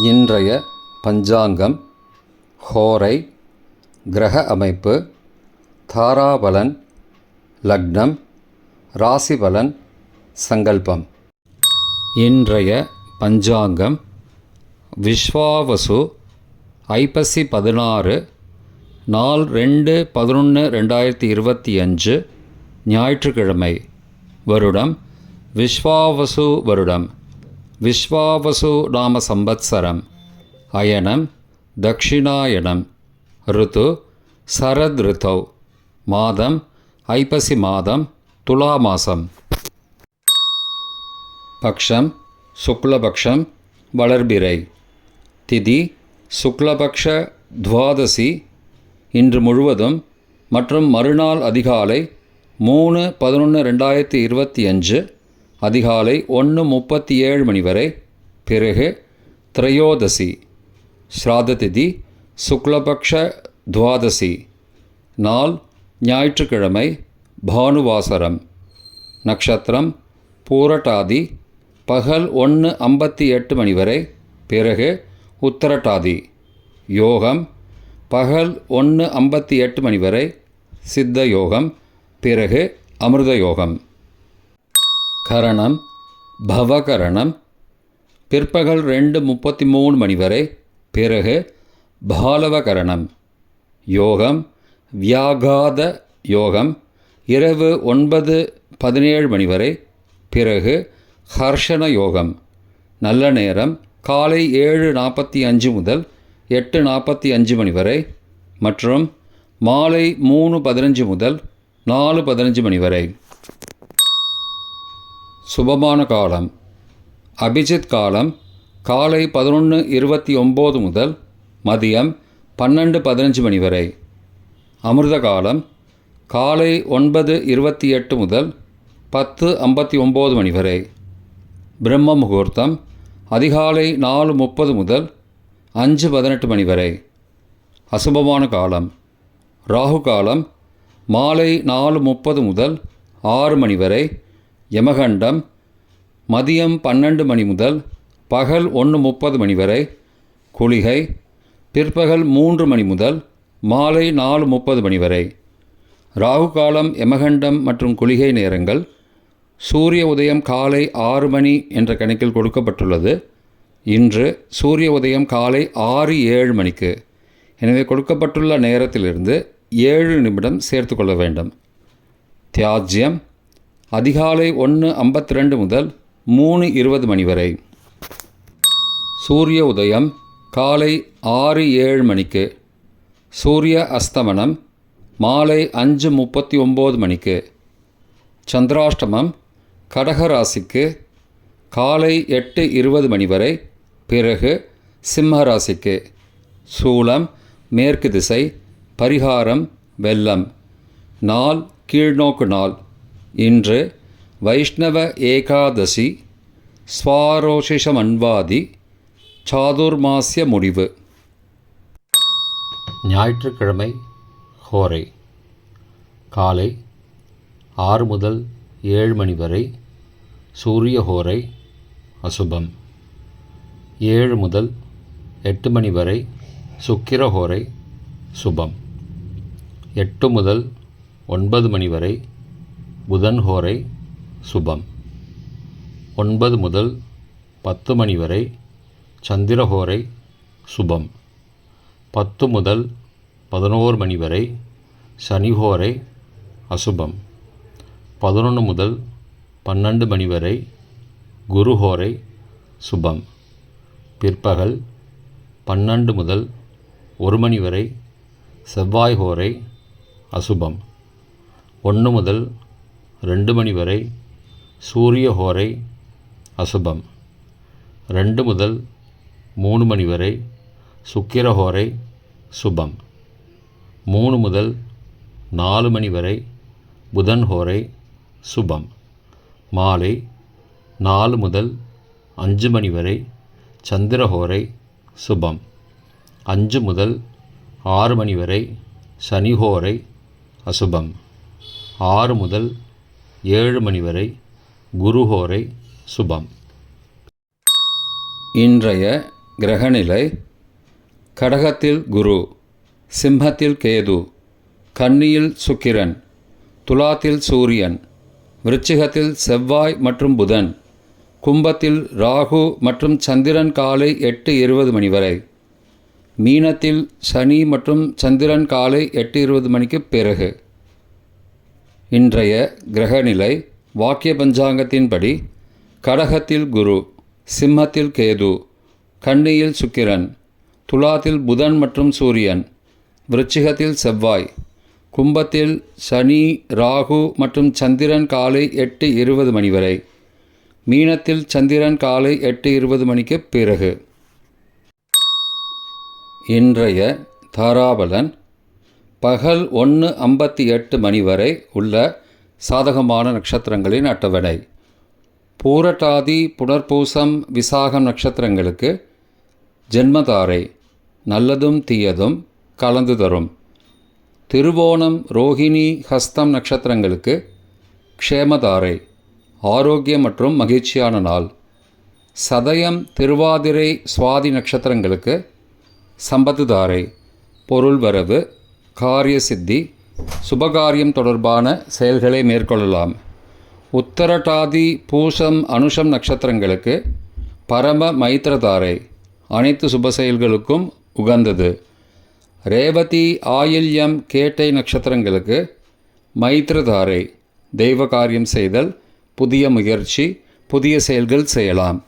இன்றைய பஞ்சாங்கம், ஹோரை, கிரக அமைப்பு, தாராபலன், லக்னம், ராசிபலன், சங்கல்பம். இன்றைய பஞ்சாங்கம் விஸ்வாவசு ஐப்பசி 16 நாள் 2/11/2025 ஞாயிற்றுக்கிழமை. வருடம் விஸ்வாவசு வருடம். விஸ்வாவசு நாம சம்பத்சரம். அயனம் தக்ஷிணாயனம். ருத்து சரத் ருத்தௌ. மாதம் ஐப்பசி மாதம், துலா மாதம். பக்ஷம் சுக்லபக்ஷம், வளர்பிறை. திதி சுக்லபக்ஷ துவாதசி, இன்று முழுவதும் மற்றும் மறுநாள் அதிகாலை 3/11/2025 அதிகாலை 1:37 மணி வரை. பிறகு திரையோதசி. ஸ்ராத்த திதி சுக்லபக்ஷ துவாதசி. நாள் ஞாயிற்றுக்கிழமை, பானுவாசரம். நட்சத்திரம் பூரட்டாதி, பகல் 1:58 மணி வரை. பிறகு உத்தரட்டாதி. யோகம் பகல் 1:58 மணி வரை சித்த யோகம், பிறகு அமிர்த யோகம். கரணம் பவகரணம். பிற்பகல் 2:33 மணி வரை. பிறகு பாலவகரணம். யோகம் வியாகாத யோகம், இரவு 9:17 மணி வரை. பிறகு ஹர்ஷண யோகம். நல்ல நேரம் காலை 7:45 முதல் 8:45 மணி வரை மற்றும் மாலை 3:15 முதல் 4:15 மணி வரை. சுபமான காலம் அபிஜித் காலம் காலை 11:29 முதல் மதியம் 12:15 மணி வரை. அமிர்த காலம் காலை 9:28 முதல் 10:59 மணி வரை. பிரம்ம முகூர்த்தம் அதிகாலை 4:30 முதல் 5:18 மணி வரை. அசுபமான காலம் ராகு காலம் மாலை 4:30 முதல் 6 மணி வரை. யமகண்டம் மதியம் 12 மணி முதல் பகல் 1:30 மணி வரை. குளிகை பிற்பகல் 3 மணி முதல் மாலை 4:30 மணி வரை. ராகு காலம், யமகண்டம் மற்றும் குளிகை நேரங்கள் சூரிய உதயம் காலை 6 மணி என்ற கணக்கில் கொடுக்கப்பட்டுள்ளது. இன்று சூரிய உதயம் காலை 6:07 மணிக்கு. எனவே கொடுக்கப்பட்டுள்ள நேரத்திலிருந்து 7 நிமிடம் சேர்த்து கொள்ள வேண்டும். தியாஜ்யம் அதிகாலை 1:52 முதல் 3:20 மணி வரை. சூரிய உதயம் காலை 6:07 மணிக்கு. சூரிய அஸ்தமனம் மாலை 5:39 மணிக்கு. சந்திராஷ்டமம் கடகராசிக்கு காலை 8:20 மணி வரை. பிறகு சிம்மராசிக்கு. சூலம் மேற்கு திசை. பரிகாரம் வெல்லம். நாள் கீழ்நோக்கு நாள். இன்று வைஷ்ணவ ஏகாதசி, ஸ்வாரோஷிஷமன்வாதி, சாதுர்மாசிய முடிவு. ஞாயிற்றுக்கிழமை ஹோரை காலை 6 முதல் 7 மணி வரை சூரிய ஹோரை அசுபம். 7 முதல் 8 மணி வரை சுக்கிர ஹோரை சுபம். 8 முதல் 9 மணி வரை புதன் ஹோரை சுபம். 9 முதல் 10 மணி வரை சந்திர ஹோரை சுபம். 10 முதல் 11 மணி வரை சனி ஹோரை அசுபம். 11 முதல் 12 மணி வரை குரு ஹோரை சுபம். பிற்பகல் 12 முதல் 1 மணி வரை செவ்வாய் ஹோரை அசுபம். 1 முதல் 2 மணி வரை சூரிய ஹோரை அசுபம். 2 முதல் 3 மணி வரை சுக்கிர ஹோரை சுபம். 3 முதல் 4 மணி வரை புதன் ஹோரை சுபம். மாலை 4 முதல் 5 மணி வரை சந்திர ஹோரை சுபம். 5 முதல் 6 மணி வரை சனி ஹோரை அசுபம். 6 முதல் 7 மணி வரை குரு ஹோரை சுபம். இன்றைய கிரகநிலை: கடகத்தில் குரு, சிம்மத்தில் கேது, கன்னியில் சுக்கிரன், துலாத்தில் சூரியன், விருச்சிகத்தில் செவ்வாய் மற்றும் புதன், கும்பத்தில் ராகு மற்றும் சந்திரன் காலை 8:20 மணி வரை, மீனத்தில் சனி மற்றும் சந்திரன் காலை 8:20 மணிக்கு பிறகு. இன்றைய கிரகநிலை வாக்கிய பஞ்சாங்கத்தின்படி கடகத்தில் குரு, சிம்மத்தில் கேது, கன்னியில் சுக்கிரன், துலாத்தில் புதன் மற்றும் சூரியன், விருச்சிகத்தில் செவ்வாய், கும்பத்தில் சனி, ராகு மற்றும் சந்திரன் காலை 8:20 மணி வரை, மீனத்தில் சந்திரன் காலை 8:20 மணிக்கு பிறகு. இன்றைய தாராபலன்: பகல் 1:58 மணி வரை உள்ள சாதகமான நட்சத்திரங்களின் அட்டவணை. பூரட்டாதி, புனர்பூசம், விசாகம் நட்சத்திரங்களுக்கு ஜென்மதாரை நல்லதும் தீயதும் கலந்து தரும். திருவோணம், ரோகிணி, ஹஸ்தம் நட்சத்திரங்களுக்கு க்ஷேமதாரை ஆரோக்கியம் மற்றும் மகிழ்ச்சியான நாள். சதயம், திருவாதிரை, சுவாதி நட்சத்திரங்களுக்கு சம்பத்துதாரை பொருள் வரவு, காரிய சித்தி, சுபகாரியம் தொடர்பான செயல்களை மேற்கொள்ளலாம். உத்தரட்டாதி, பூசம், அனுஷம் நட்சத்திரங்களுக்கு பரம மைத்திரதாரை அனைத்து சுப செயல்களுக்கும் உகந்தது. ரேவதி, ஆயில்யம், கேட்டை நட்சத்திரங்களுக்கு மைத்திரதாரை தெய்வ காரியம் செய்தல், புதிய முயற்சி, புதிய செயல்கள் செய்யலாம்.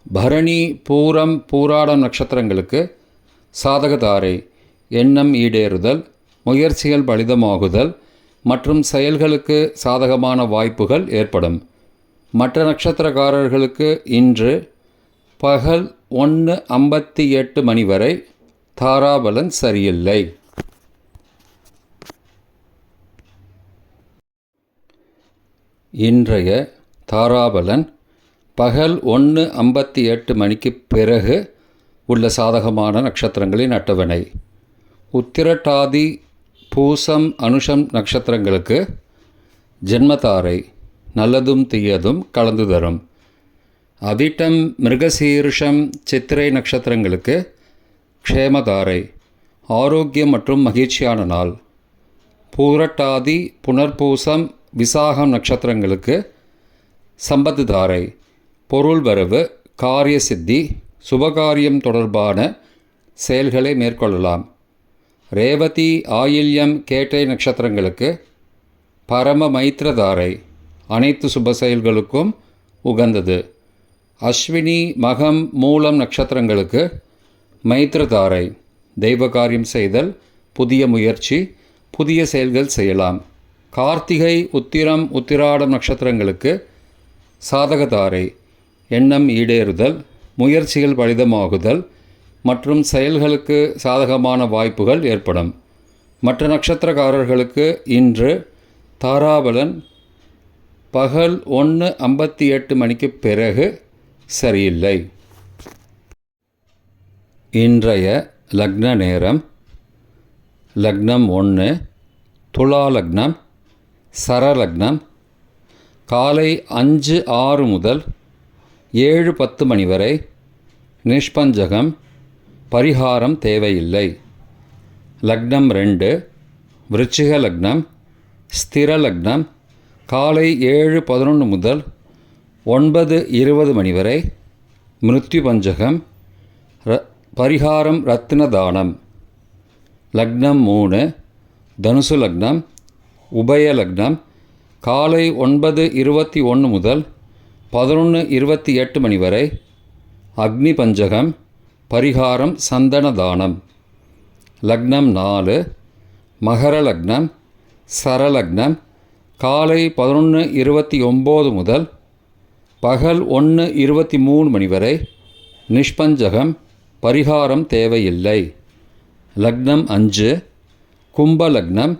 பரணி, பூரம், பூராடம் நட்சத்திரங்களுக்கு சாதகதாரை எண்ணம் ஈடேறுதல், முயற்சிகள் பலிதமாகுதல் மற்றும் செயல்களுக்கு சாதகமான வாய்ப்புகள் ஏற்படும். மற்ற நட்சத்திரக்காரர்களுக்கு இன்று பகல் 1:58 மணி வரை தாராபலன் சரியில்லை. இன்றைய தாராபலன் பகல் 1:58 மணிக்கு பிறகு உள்ள சாதகமான நட்சத்திரங்களின் அட்டவணை. உத்திரட்டாதி, பூசம், அனுஷம் நட்சத்திரங்களுக்கு ஜென்மதாரை நல்லதும் தீயதும் கலந்து தரும். அவிட்டம், மிருகசீர்ஷம், சித்திரை நட்சத்திரங்களுக்கு க்ஷேமதாரை ஆரோக்கியம் மற்றும் மகிழ்ச்சியான நாள். பூரட்டாதி, புனர்பூசம், விசாகம் நட்சத்திரங்களுக்கு சம்பத்துதாரை பொருள் வரவு, காரிய சித்தி, சுபகாரியம் தொடர்பான செயல்களை மேற்கொள்ளலாம். ரேவதி, ஆயில்யம், கேட்டை நட்சத்திரங்களுக்கு பரம மைத்திரதாரை அனைத்து சுப செயல்களுக்கும் உகந்தது. அஸ்வினி, மகம், மூலம் நட்சத்திரங்களுக்கு மைத்திரதாரை தெய்வ காரியம் செய்தல், புதிய முயற்சி, புதிய செயல்கள் செய்யலாம். கார்த்திகை, உத்திரம், உத்திராடம் நட்சத்திரங்களுக்கு சாதகதாரை எண்ணம் ஈடேறுதல், முயற்சிகள் பலிதமாகுதல் மற்றும் செயல்களுக்கு சாதகமான வாய்ப்புகள் ஏற்படும். மற்ற நட்சத்திரக்காரர்களுக்கு இன்று தாராபலன் பகல் 1:58 மணிக்கு பிறகு சரியில்லை. இன்றைய லக்ன நேரம்: லக்னம் 1 துலா லக்னம், சரலக்னம். காலை 5:06 முதல் 7:10 மணி வரை நிஷ்பஞ்சகம், பரிகாரம் தேவையில்லை. லக்னம் 2 விருச்சிக லக்னம், ஸ்திர லக்னம். காலை 7:11 முதல் 9:20 மணி வரை மிருத்யு பஞ்சகம், பரிகாரம் ரத்ன தானம். லக்னம் 3 தனுசு லக்னம், உபய லக்னம். காலை 9:21 முதல் 11:28 மணி வரை அக்னி பஞ்சகம், பரிகாரம் சந்தன தானம். லக்னம் 4 மகர லக்னம், சரலக்னம். காலை 11:29 முதல் பகல் 1:23 மணி வரை நிஷ்பஞ்சகம், பரிகாரம் தேவையில்லை. லக்னம் 5 கும்ப லக்னம்,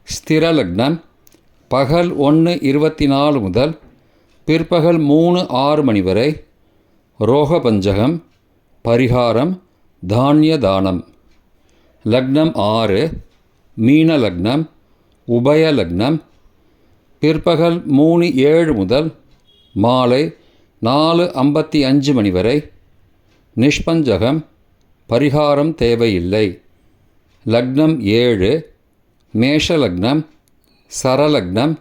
ஸ்திர லக்னம். பகல் 1:24 முதல் பிற்பகல் 3:06 மணி வரை ரோக பஞ்சகம், பரிகாரம் தானிய தானம். லக்னம் 6 மீன லக்னம், உபய லக்னம். பிற்பகல் 3:07 முதல் மாலை 4:55 மணி வரை நிஷ்பஞ்சகம், பரிகாரம் தேவையில்லை. லக்னம் 7, மேஷ லக்னம், சரலக்னம்.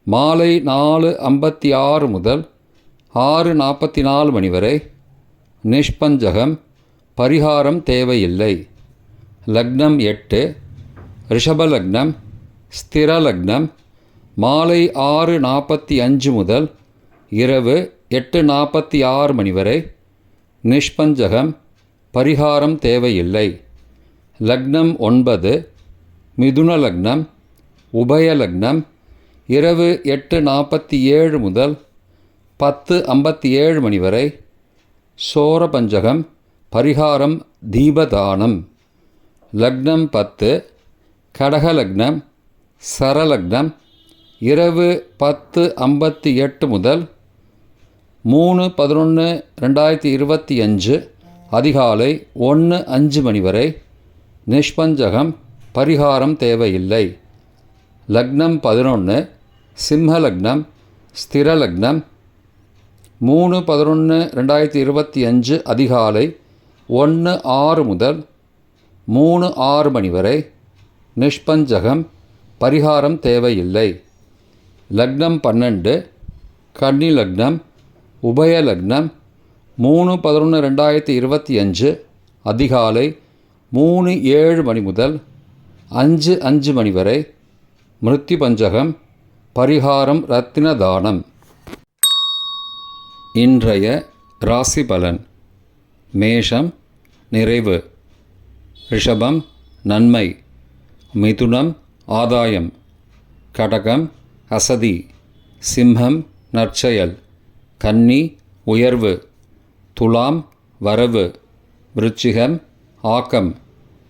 மாலை 4:56 முதல் 6:44 மணி வரை நிஷ்பஞ்சகம், பரிகாரம் தேவையில்லை. லக்னம் 8, ரிஷபலக்னம், ஸ்திரலக்னம். மாலை 6:45 முதல் இரவு 8:46 மணி வரை நிஷ்பஞ்சகம், பரிகாரம் தேவையில்லை. லக்னம் 9, மிதுன லக்னம், உபயலக்னம். இரவு 8:47 முதல் 10:57 மணி வரை சோரபஞ்சகம், பரிகாரம் தீபதானம். லக்னம் 10, கடகலக்னம், சரலக்னம். இரவு 10:58 முதல் 3/11/2025 அதிகாலை 1:05 மணி வரை நிஷ்பஞ்சகம், பரிகாரம் தேவையில்லை. லக்னம் 11, சிம்மலக்னம், ஸ்திரலக்னம். 3/11/2025 அதிகாலை 1:06 முதல் 3:06 மணி வரை நிஷ்பஞ்சகம், பரிகாரம் தேவையில்லை. லக்னம் 12, கன்னி லக்னம், உபயலக்னம். 3/11/2025 அதிகாலை 3:07 மணி முதல் 5:05 மணி வரை மிருத்யு பஞ்சகம், பரிகாரம் ரத்தின தானம். இன்றைய ராசி பலன். மேஷம் நிறைவு, ரிஷபம் நன்மை, மிதுனம் ஆதாயம், கடகம் அசதி, சிம்மம் நற்செயல், கன்னி உயர்வு, துலாம் வரவு, விருச்சிகம் ஆக்கம்,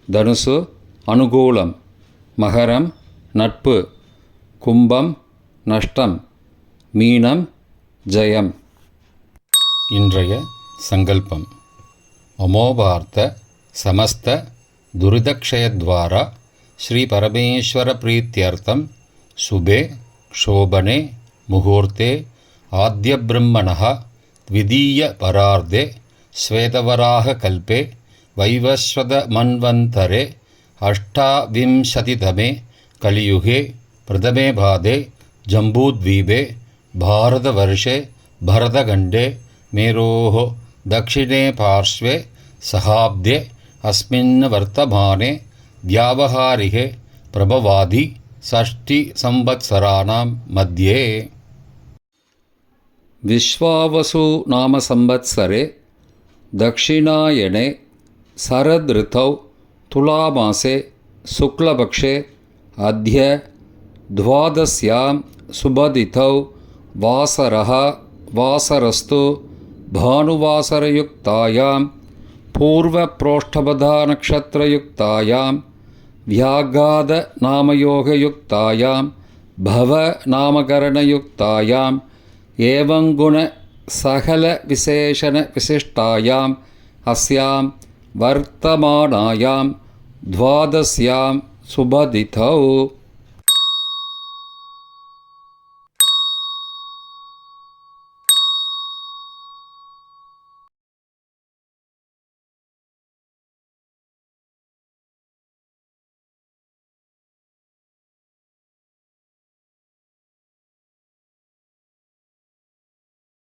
தனுசு அனுகூலம், மகரம் நட்பு, கும்பம் நஷ்டம், மீனம் ஜெயம். இன்றைய சங்கல்பம். அமோபார்த்த சமஸ்த துரிதக்ஷயத்வாரா ஸ்ரீ பரமேஸ்வர பிரீத்யர்த்தம் சுபே க்ஷோபனே முகூர்த்தே ஆத்யப்ரம்மணः த்விதீய பரார்த்தே ஸ்வேதவராக கல்பே வைவஸ்வத மன்வந்தரே அஷ்டாவிம்சதிதமே கலியுகே பிரதமே பாதே ஜம்பூத்வீபே பாரதவர்ஷே பரதகண்டே மேரோः दक्षिणे पार्श्वे सहाब्दे अस्मिन् वर्तमाने व्यावहारिके प्रभवादि षष्टिसंवत्सराणां मध्ये विश्वावसु नाम संवत्सरे दक्षिणायने शरदृतौ तुलामासे शुक्लपक्षे अद्य द्वादश्यां शुभतिथौ वासरः वासरस्तु भानुवासरयुक्तायां पूर्वप्रोष्ठपदानक्षत्रयुक्तायां व्याघातनामयोगयुक्तायां भवनामकरणयुक्तायां एवं गुणसकलविशेषणविशिष्टायाम् अस्यां वर्तमानायां द्वादश्यां शुभतिथौ